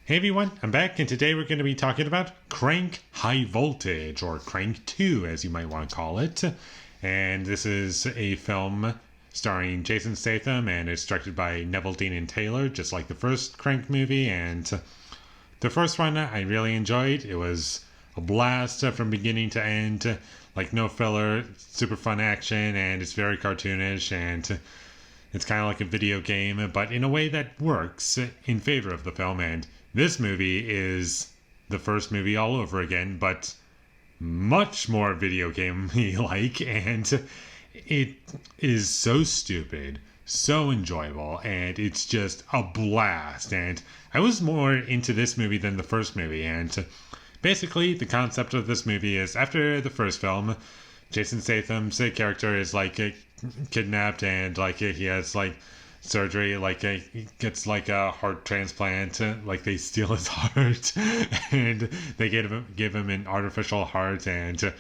Hey everyone, I'm back, and today we're going to be talking about Crank High Voltage, or Crank 2 as you might want to call it. And this is a film starring Jason Statham, and it's directed by Neville Dean and Taylor, just like the first Crank movie. And the first one I really enjoyed. It was a blast from beginning to end, like no filler, super fun action, and it's very cartoonish, and it's kind of like a video game, but in a way that works in favor of the film. And this movie is the first movie all over again, but much more video game-y like, and it is so stupid, so enjoyable, and it's just a blast. And I was more into this movie than the first movie, and basically the concept of this movie is after the first film, Jason Statham's character is like kidnapped, and like he has like surgery, like he gets like a heart transplant, like they steal his heart and they give him an artificial heart, and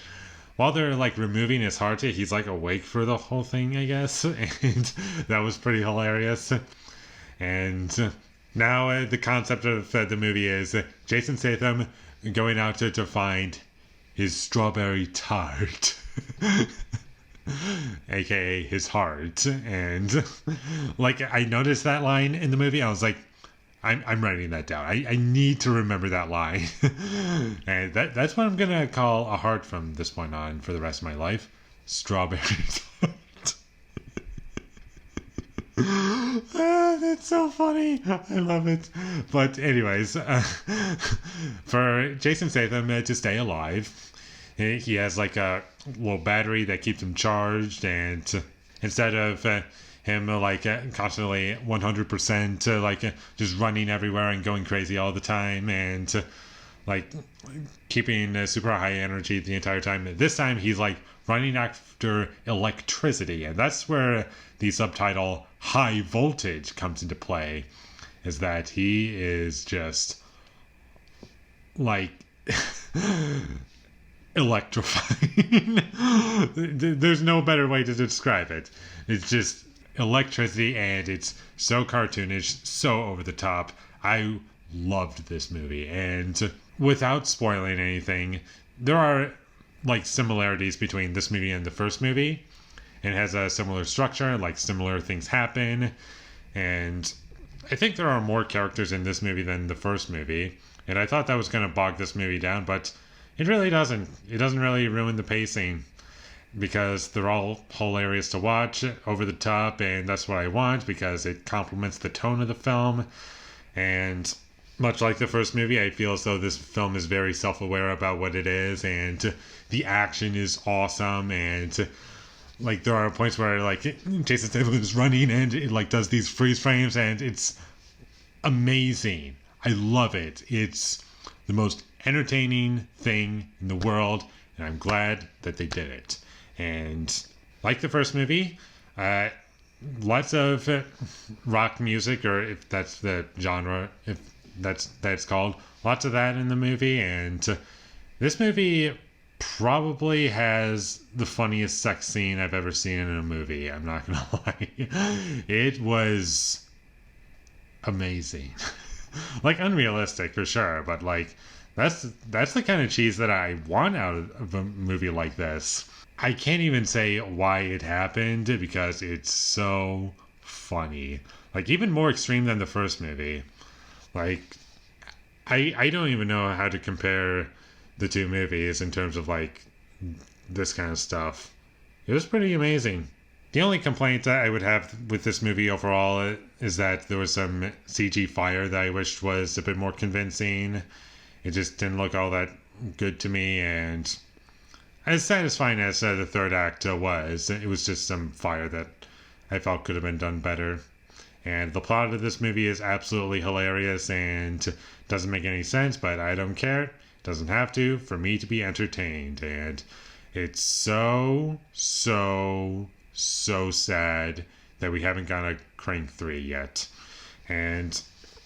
while they're like removing his heart, he's like awake for the whole thing, I guess. And that was pretty hilarious. And now the concept of the movie is Jason Statham going out to find his strawberry tart aka his heart. And like I noticed that line in the movie, I was like, I'm writing that down. I need to remember that line. And that's what I'm gonna call a heart from this point on for the rest of my life. Strawberry tart. That's so funny. I love it. But anyways, for Jason Statham to stay alive, he has like a little battery that keeps him charged, and instead of him like constantly 100% like just running everywhere and going crazy all the time, and like keeping super high energy the entire time, this time he's like running after electricity. And that's where the subtitle High Voltage comes into play, is that he is just like electrifying. There's no better way to describe it. It's just electricity, and it's so cartoonish, so over the top. I loved this movie, and without spoiling anything, there are like similarities between this movie and the first movie. It has a similar structure, like similar things happen, and I think there are more characters in this movie than the first movie, and I thought that was going to bog this movie down, but it really doesn't. It doesn't really ruin the pacing, because they're all hilarious to watch, over the top, and that's what I want, because it complements the tone of the film. And much like the first movie, I feel as though this film is very self-aware about what it is, and the action is awesome, and like there are points where like Jason Statham is running and it like does these freeze frames, and it's amazing. I love it. It's the most entertaining thing in the world, and I'm glad that they did it. And like the first movie, lots of rock music, or if that's the genre, if that's called, lots of that in the movie. And this movie probably has the funniest sex scene I've ever seen in a movie. I'm not gonna lie. It was amazing. Like unrealistic for sure, but like that's the kind of cheese that I want out of a movie like this. I can't even say why it happened, because it's so funny. Like even more extreme than the first movie. Like I don't even know how to compare the two movies in terms of like this kind of stuff. It was pretty amazing. The only complaint that I would have with this movie overall is that there was some CG fire that I wished was a bit more convincing. It just didn't look all that good to me, and as satisfying as the third act was, it was just some fire that I felt could have been done better. And the plot of this movie is absolutely hilarious and doesn't make any sense, but I don't care. It doesn't have to for me to be entertained. And it's so sad that we haven't got a Crank 3 yet. And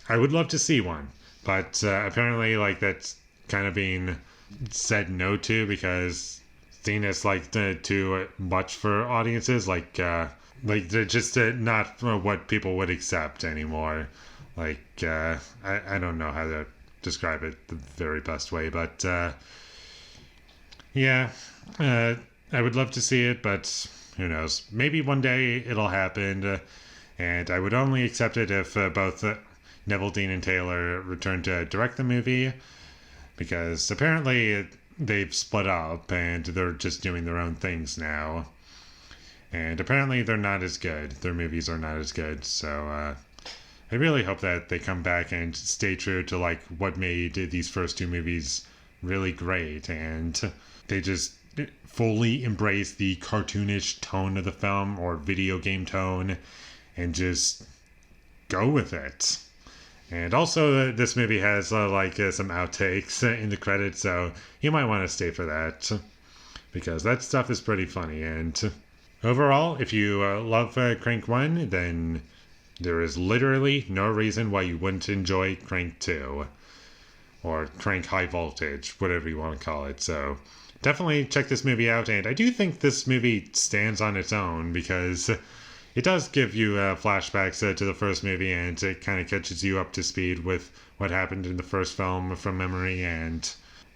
I would love to see one, but apparently like that's kind of being said no to, because seen as like too much for audiences, like they're just not what people would accept anymore. Like I don't know how to describe it the very best way. But yeah, I would love to see it, but who knows? Maybe one day it'll happen. And I would only accept it if both Neville Dean and Taylor return to direct the movie, because apparently they've split up and they're just doing their own things now. And apparently they're not as good. Their movies are not as good. So I really hope that they come back and stay true to like what made these first two movies really great, and they just fully embrace the cartoonish tone of the film or video game tone and just go with it. And also, this movie has some outtakes in the credits, so you might want to stay for that, because that stuff is pretty funny. And overall, if you love Crank 1, then there is literally no reason why you wouldn't enjoy Crank 2, or Crank High Voltage, whatever you want to call it. So definitely check this movie out, and I do think this movie stands on its own, because it does give you flashbacks to the first movie, and it kind of catches you up to speed with what happened in the first film from memory. And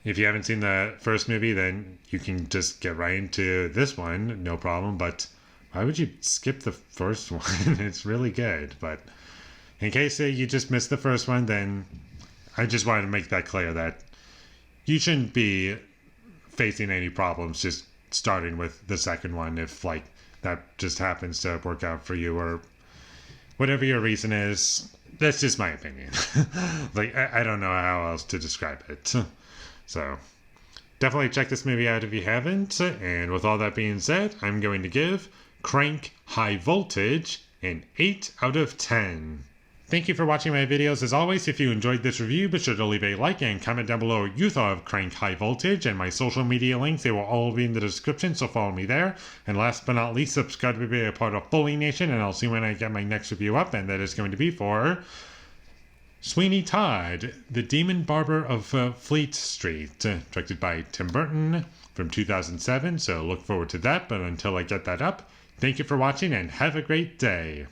if you haven't seen the first movie, then you can just get right into this one, no problem. But why would you skip the first one? It's really good. But in case you just missed the first one, then I just wanted to make that clear that you shouldn't be facing any problems just starting with the second one if that just happens to work out for you, or whatever your reason is. That's just my opinion. I don't know how else to describe it. So definitely check this movie out if you haven't. And with all that being said, I'm going to give Crank High Voltage an 8 out of 10. Thank you for watching my videos. As always, if you enjoyed this review, be sure to leave a like and comment down below what you thought of Crank High Voltage, and my social media links, they will all be in the description, so follow me there. And last but not least, subscribe to be a part of Foley Nation, and I'll see when I get my next review up, and that is going to be for Sweeney Todd, the Demon Barber of Fleet Street, directed by Tim Burton from 2007, so look forward to that. But until I get that up, thank you for watching and have a great day.